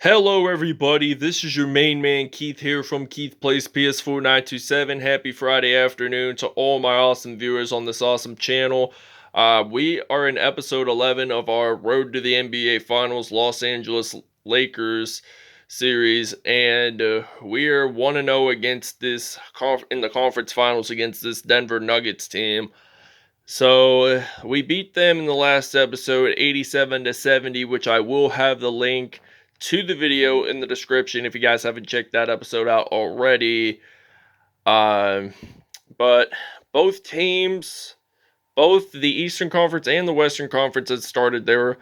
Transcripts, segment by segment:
Hello, everybody. This is your main man Keith here from Keith Plays PS4 927. Happy Friday afternoon to all my awesome viewers on this awesome channel. We are in episode 11 of our Road to the NBA Finals Los Angeles Lakers series, and we are 1-0 against this in the conference finals against this Denver Nuggets team. So we beat them in the last episode 87-70, which I will have the link to the video in the description if you guys haven't checked that episode out already. Um, but both teams, both the Eastern Conference and the Western Conference, had started their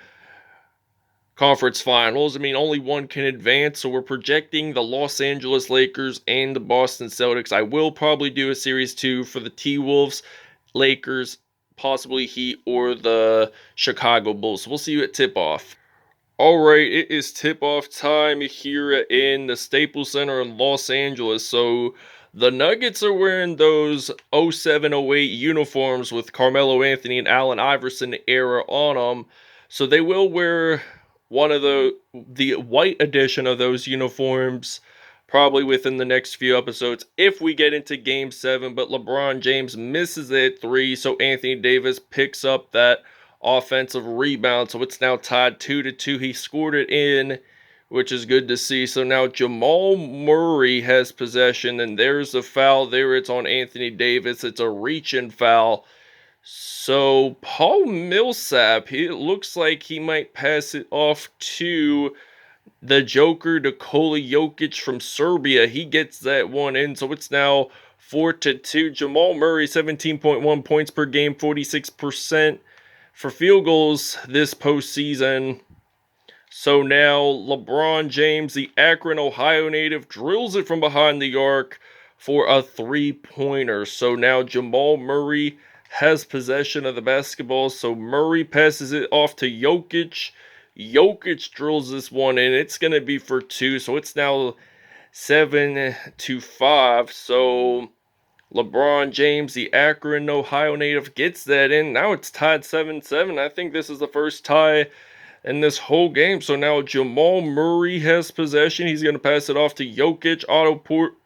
conference finals. I mean, only one can advance, so we're projecting the Los Angeles Lakers and the Boston Celtics. I will probably do a series 2 for the T-Wolves, Lakers, possibly Heat, or the Chicago Bulls. So we'll see you at tip-off. Alright, it is tip-off time here in the Staples Center in Los Angeles. So the Nuggets are wearing those 07-08 uniforms with Carmelo Anthony and Allen Iverson era on them. So they will wear one of the white edition of those uniforms probably within the next few episodes if we get into Game 7. But LeBron James misses it at 3, so Anthony Davis picks up that offensive rebound. So it's now tied 2-2. He scored it in, which is good to see. So now Jamal Murray has possession, and there's a foul there. It's on Anthony Davis. It's a reach-in foul. So Paul Millsap, it looks like he might pass it off to the Joker, Nikola Jokic from Serbia. He gets that one in. So it's now 4-2. Jamal Murray, 17.1 points per game, 46% for field goals this postseason. So now LeBron James, the Akron, Ohio native, drills it from behind the arc for a three-pointer. So now Jamal Murray has possession of the basketball. So Murray passes it off to Jokic. Jokic drills this one in. It's going to be for 2. So it's now 7-5. So LeBron James, the Akron, Ohio native, gets that in. Now it's tied 7-7. I think this is the first tie in this whole game. So now Jamal Murray has possession. He's going to pass it off to Jokic.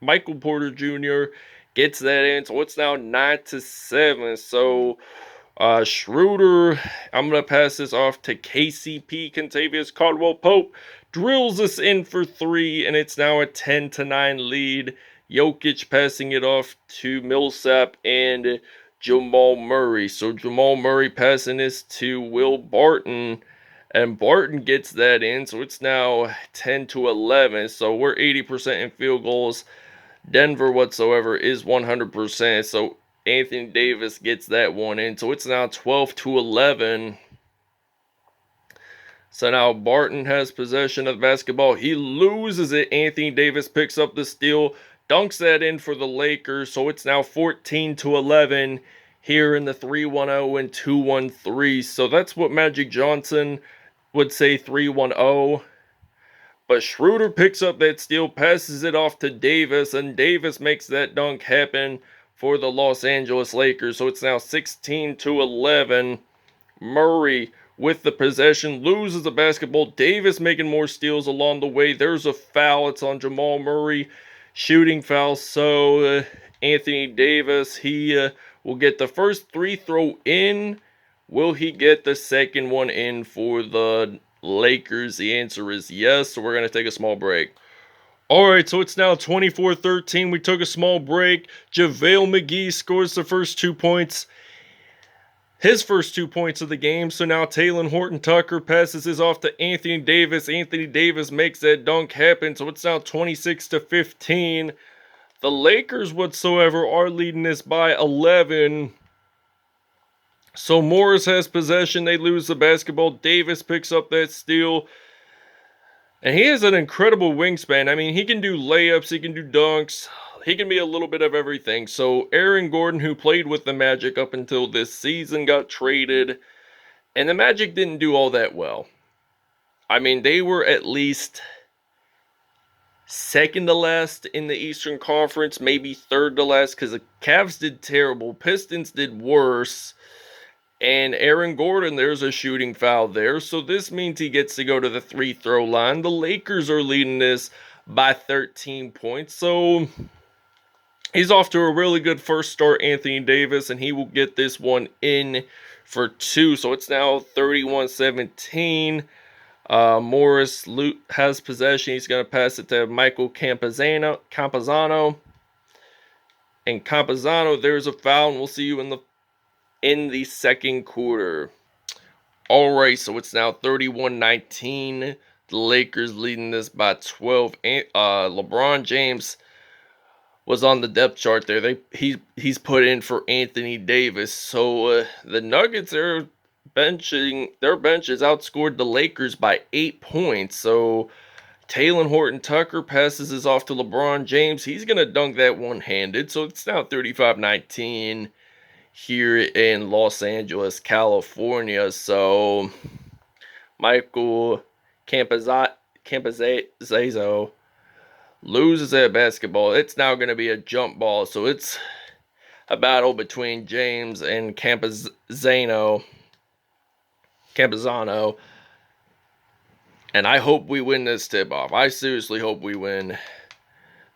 Michael Porter Jr. gets that in. So it's now 9-7. So Schroeder, I'm going to pass this off to KCP, Kentavious Caldwell-Pope. Drills this in for 3, and it's now a 10-9 lead. Jokic passing it off to Millsap and Jamal Murray. So Jamal Murray passing this to Will Barton, and Barton gets that in. So it's now 10-11. So we're 80% in field goals. Denver whatsoever is 100%. So Anthony Davis gets that one in. So it's now 12-11. So now Barton has possession of the basketball. He loses it. Anthony Davis picks up the steal, dunks that in for the Lakers. So it's now 14-11 here in the 3-1-0 and 2-1-3. So that's what Magic Johnson would say, 3-1-0. But Schroeder picks up that steal, passes it off to Davis, and Davis makes that dunk happen for the Los Angeles Lakers. So it's now 16-11. Murray with the possession, loses the basketball. Davis making more steals along the way. There's a foul. It's on Jamal Murray. Shooting foul. So Anthony Davis, he will get the first free throw in. Will he get the second one in for the Lakers? The answer is yes. So we're going to take a small break. Alright, so it's now 24-13. We took a small break. JaVale McGee scores the first 2 points. His first 2 points of the game. So now Talen Horton-Tucker passes this off to Anthony Davis. Anthony Davis makes that dunk happen. So it's now 26-15. The Lakers whatsoever are leading this by 11. So Morris has possession. They lose the basketball. Davis picks up that steal. And he has an incredible wingspan. I mean, he can do layups. He can do dunks. He can be a little bit of everything. So Aaron Gordon, who played with the Magic up until this season, got traded. And the Magic didn't do all that well. I mean, they were at least second to last in the Eastern Conference, maybe third to last, because the Cavs did terrible. Pistons did worse. And Aaron Gordon, there's a shooting foul there. So this means he gets to go to the free throw line. The Lakers are leading this by 13 points. So he's off to a really good first start, Anthony Davis, and he will get this one in for 2. So it's now 31-17. Morris has possession. He's going to pass it to Michael Campazano. And Campazano, there's a foul, and we'll see you in the second quarter. All right, so it's now 31-19. The Lakers leading this by 12. LeBron James was on the depth chart there. He's put in for Anthony Davis. So the Nuggets their benches outscored the Lakers by 8 points. So Talen Horton-Tucker passes this off to LeBron James. He's going to dunk that one-handed. So it's now 35-19 here in Los Angeles, California. So Michael Campazzo loses that basketball. It's now going to be a jump ball. So it's a battle between James and Campazano. And I hope we win this tip-off. I seriously hope we win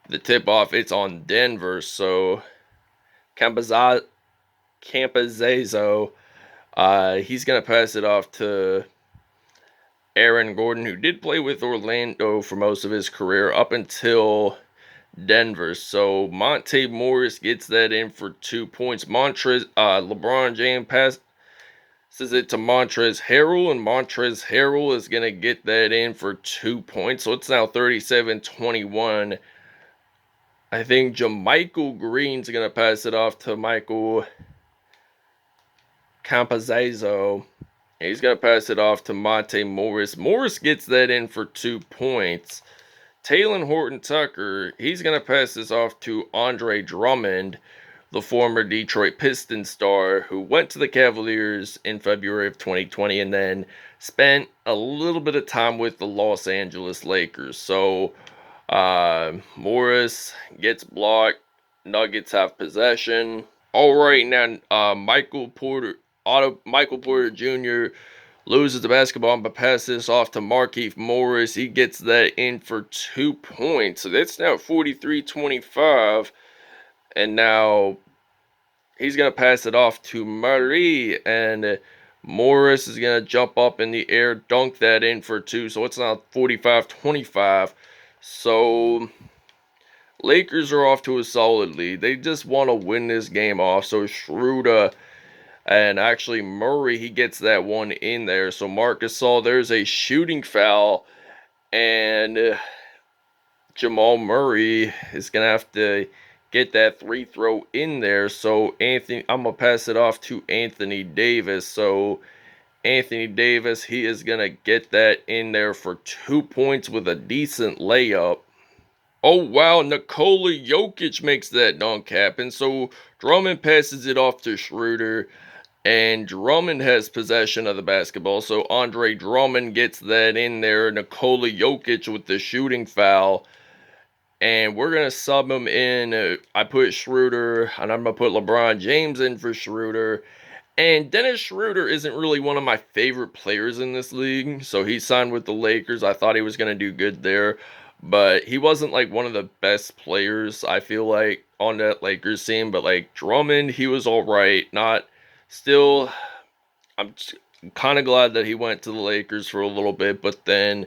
the tip-off. It's on Denver. So Campazzo, he's going to pass it off to Aaron Gordon, who did play with Orlando for most of his career up until Denver. So Monte Morris gets that in for 2 points. LeBron James passes it to Montrezl Harrell, and Montrezl Harrell is going to get that in for 2 points. So it's now 37-21. I think JaMychal Green's going to pass it off to Michael Campazzo. He's going to pass it off to Monte Morris. Morris gets that in for 2 points. Talen Horton-Tucker, he's going to pass this off to Andre Drummond, the former Detroit Pistons star who went to the Cavaliers in February of 2020 and then spent a little bit of time with the Los Angeles Lakers. So Morris gets blocked. Nuggets have possession. All right, now Michael Porter Jr. loses the basketball, but passes this off to Markieff Morris. He gets that in for 2 points. So that's now 43-25. And now he's going to pass it off to Murray. And Morris is going to jump up in the air, dunk that in for 2. So it's now 45-25. So Lakers are off to a solid lead. They just want to win this game off. So Schroeder and actually Murray, he gets that one in there. So Marcus saw there's a shooting foul. And Jamal Murray is going to have to get that free throw in there. So I'm going to pass it off to Anthony Davis. So Anthony Davis, he is going to get that in there for 2 points with a decent layup. Oh, wow, Nikola Jokic makes that dunk happen. So Drummond passes it off to Schroeder, and Drummond has possession of the basketball. So Andre Drummond gets that in there. Nikola Jokic with the shooting foul. And we're going to sub him in. I put Schroeder, and I'm going to put LeBron James in for Schroeder. And Dennis Schroeder isn't really one of my favorite players in this league. So he signed with the Lakers. I thought he was going to do good there. But he wasn't like one of the best players, I feel like, on that Lakers team. But like Drummond, he was all right. I'm kind of glad that he went to the Lakers for a little bit. But then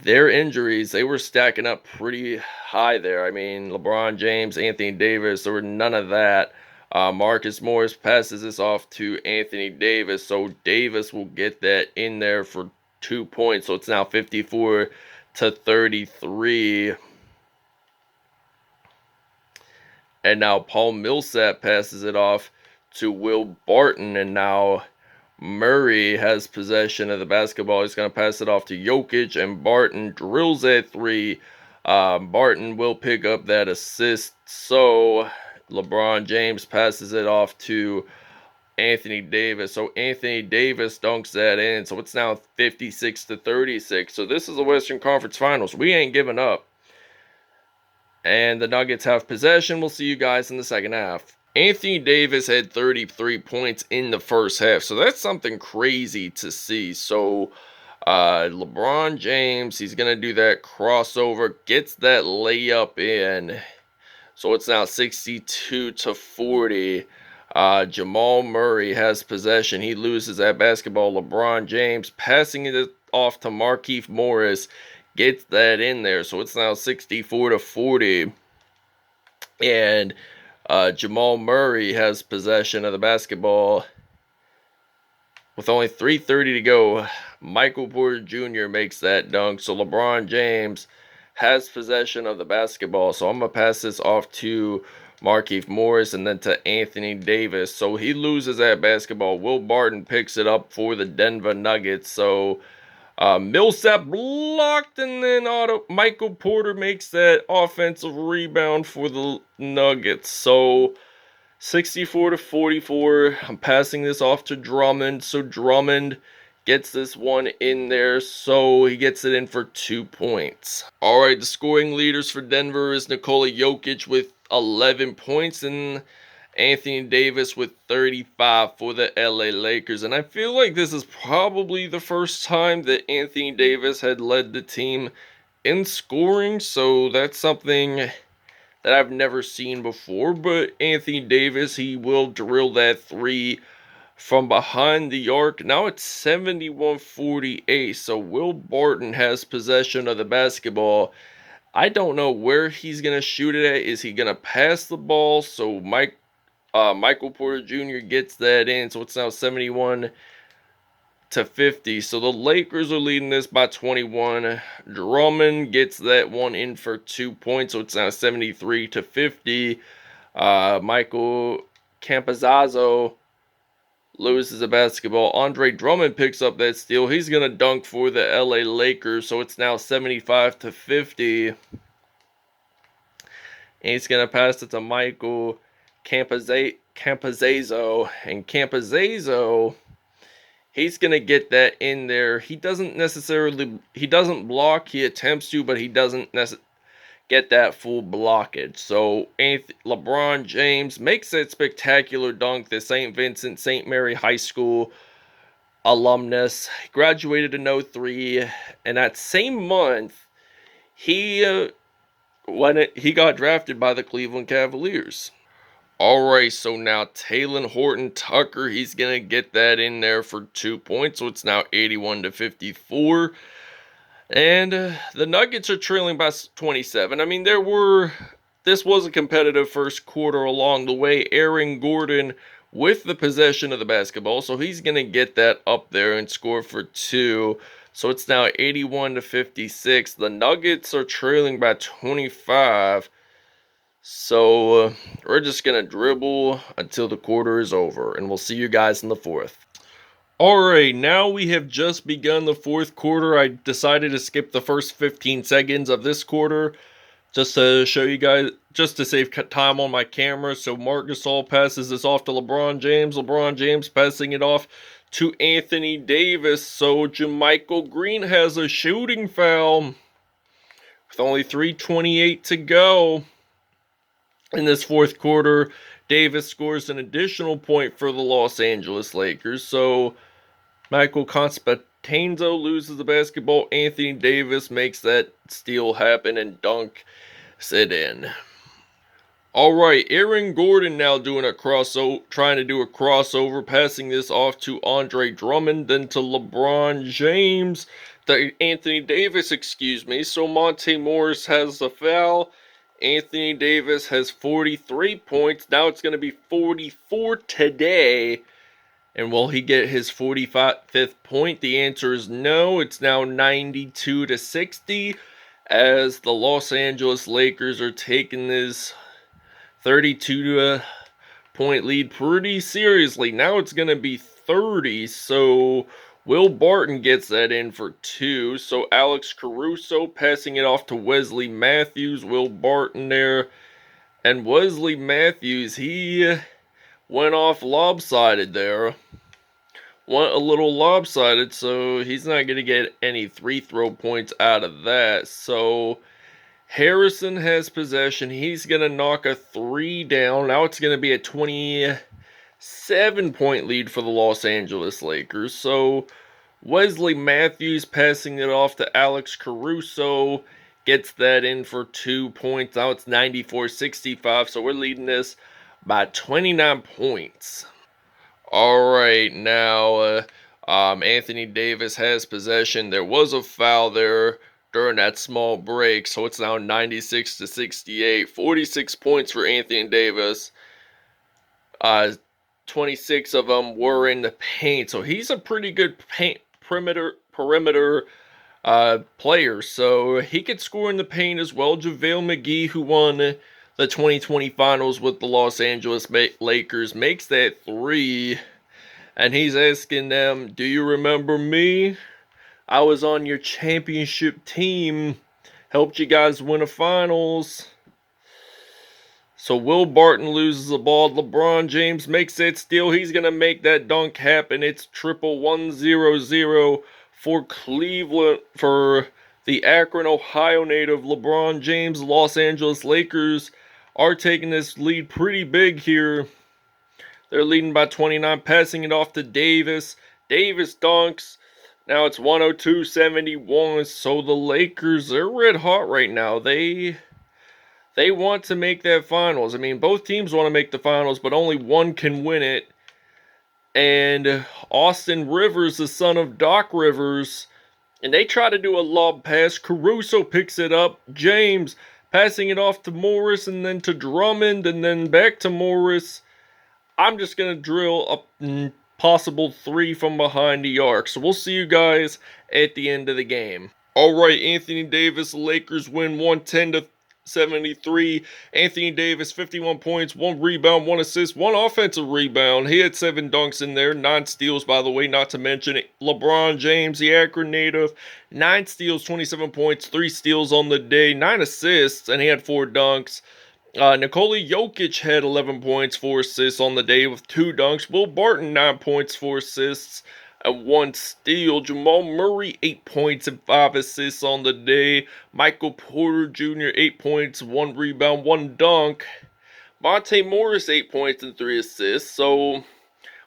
their injuries, they were stacking up pretty high there. I mean, LeBron James, Anthony Davis, there were none of that. Marcus Morris passes this off to Anthony Davis. So Davis will get that in there for 2 points. So it's now 54-33. And now Paul Millsap passes it off to Will Barton. And now Murray has possession of the basketball. He's going to pass it off to Jokic, and Barton drills that 3. Barton will pick up that assist. So LeBron James passes it off to Anthony Davis. So Anthony Davis dunks that in. So it's now 56-36. So this is the Western Conference Finals. We ain't giving up. And the Nuggets have possession. We'll see you guys in the second half. Anthony Davis had 33 points in the first half, so that's something crazy to see. So LeBron James, he's gonna do that crossover, gets that layup in. So it's now 62-40. Jamal Murray has possession. He loses that basketball. LeBron James passing it off to Markieff Morris, gets that in there. So it's now 64-40. And Jamal Murray has possession of the basketball. With only 3:30 to go, Michael Porter Jr. makes that dunk. So LeBron James has possession of the basketball. So I'm going to pass this off to Markieff Morris and then to Anthony Davis. So he loses that basketball. Will Barton picks it up for the Denver Nuggets. So Millsap blocked, and then Michael Porter makes that offensive rebound for the Nuggets. So 64-44. I'm passing this off to Drummond. So Drummond gets this one in there. So he gets it in for 2 points. All right, the scoring leaders for Denver is Nikola Jokic with 11 points and Anthony Davis with 35 for the LA Lakers. And I feel like this is probably the first time that Anthony Davis had led the team in scoring. So that's something that I've never seen before, but Anthony Davis, he will drill that three from behind the arc. Now it's 71-48, so Will Barton has possession of the basketball. I don't know where he's going to shoot it at. Is he going to pass the ball? So Michael Porter Jr. gets that in, so it's now 71-50. So the Lakers are leading this by 21. Drummond gets that one in for 2 points, so it's now 73-50. Michael Campazzo loses the basketball. Andre Drummond picks up that steal. He's going to dunk for the LA Lakers, so it's now 75-50. And he's going to pass it to Michael Campazzo. And Campazzo, he's going to get that in there. He doesn't block. He attempts to, but he doesn't get that full blockage. So LeBron James makes that spectacular dunk. The St. Vincent St. Mary High School alumnus. He graduated in 03. And that same month, he got drafted by the Cleveland Cavaliers. Alright, so now Talen Horton-Tucker, he's going to get that in there for 2 points. So it's now 81-54. And the Nuggets are trailing by 27. I mean, this was a competitive first quarter along the way. Aaron Gordon with the possession of the basketball. So he's going to get that up there and score for 2. So it's now 81-56. The Nuggets are trailing by 25. So we're just going to dribble until the quarter is over. And we'll see you guys in the fourth. Alright, now we have just begun the fourth quarter. I decided to skip the first 15 seconds of this quarter just to show you guys, just to save time on my camera. So Marc Gasol passes this off to LeBron James. LeBron James passing it off to Anthony Davis. So JaMychal Green has a shooting foul with only 3:28 to go. In this fourth quarter, Davis scores an additional point for the Los Angeles Lakers. So Michael Constantino loses the basketball. Anthony Davis makes that steal happen and dunks it in. Alright, Aaron Gordon now doing trying to do a crossover, passing this off to Andre Drummond, then to LeBron James. Anthony Davis, excuse me. So Monte Morris has the foul. Anthony Davis has 43 points. Now it's going to be 44 today. And will he get his 45th point? The answer is no. It's now 92-60 as the Los Angeles Lakers are taking this 32-point lead pretty seriously. Now it's going to be 30. So Will Barton gets that in for 2. So Alex Caruso passing it off to Wesley Matthews. Will Barton there. And Wesley Matthews, he went off lopsided there. Went a little lopsided, so he's not going to get any free throw points out of that. So Harrison has possession. He's going to knock a 3 down. Now it's going to be a 27-point lead for the Los Angeles Lakers. So Wesley Matthews passing it off to Alex Caruso. Gets that in for 2 points. Now it's 94-65. So we're leading this by 29 points. All right, now Anthony Davis has possession. There was a foul there during that small break, so it's now 96-68. 46 points for Anthony Davis. 26 of them were in the paint, so he's a pretty good perimeter player, so he could score in the paint as well. JaVale McGee, who won the 2020 finals with the Los Angeles Lakers, makes that 3, and he's asking them, do you remember me? I was on your championship team, helped you guys win a finals. So Will Barton loses the ball. LeBron James makes that steal. He's going to make that dunk happen. It's 100 for Cleveland, for the Akron, Ohio native LeBron James. Los Angeles Lakers are taking this lead pretty big here. They're leading by 29, passing it off to Davis. Davis dunks. Now it's 102-71. So the Lakers, they're red hot right now. They want to make that finals. I mean, both teams want to make the finals, but only one can win it. And Austin Rivers, the son of Doc Rivers, and they try to do a lob pass. Caruso picks it up. James passing it off to Morris, and then to Drummond, and then back to Morris. I'm just going to drill a possible 3 from behind the arc. So we'll see you guys at the end of the game. All right, Anthony Davis, Lakers win 110-73. Anthony Davis, 51 points, 1 rebound, 1 assist, 1 offensive rebound. He had 7 dunks in there, 9 steals, by the way, not to mention LeBron James, the Akron native, 9 steals, 27 points, 3 steals on the day, 9 assists, and he had 4 dunks. Nikola Jokic had 11 points, 4 assists on the day with 2 dunks. Will Barton, 9 points, 4 assists, and 1 steal. Jamal Murray, 8 points and 5 assists on the day. Michael Porter Jr., 8 points, 1 rebound, 1 dunk. Monte Morris, 8 points and 3 assists. So,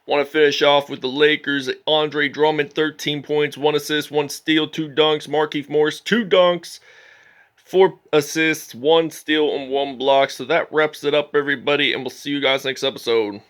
want to finish off with the Lakers. Andre Drummond, 13 points, 1 assist, 1 steal, 2 dunks. Markieff Morris, 2 dunks, 4 assists, 1 steal, and 1 block. So that wraps it up, everybody, and we'll see you guys next episode.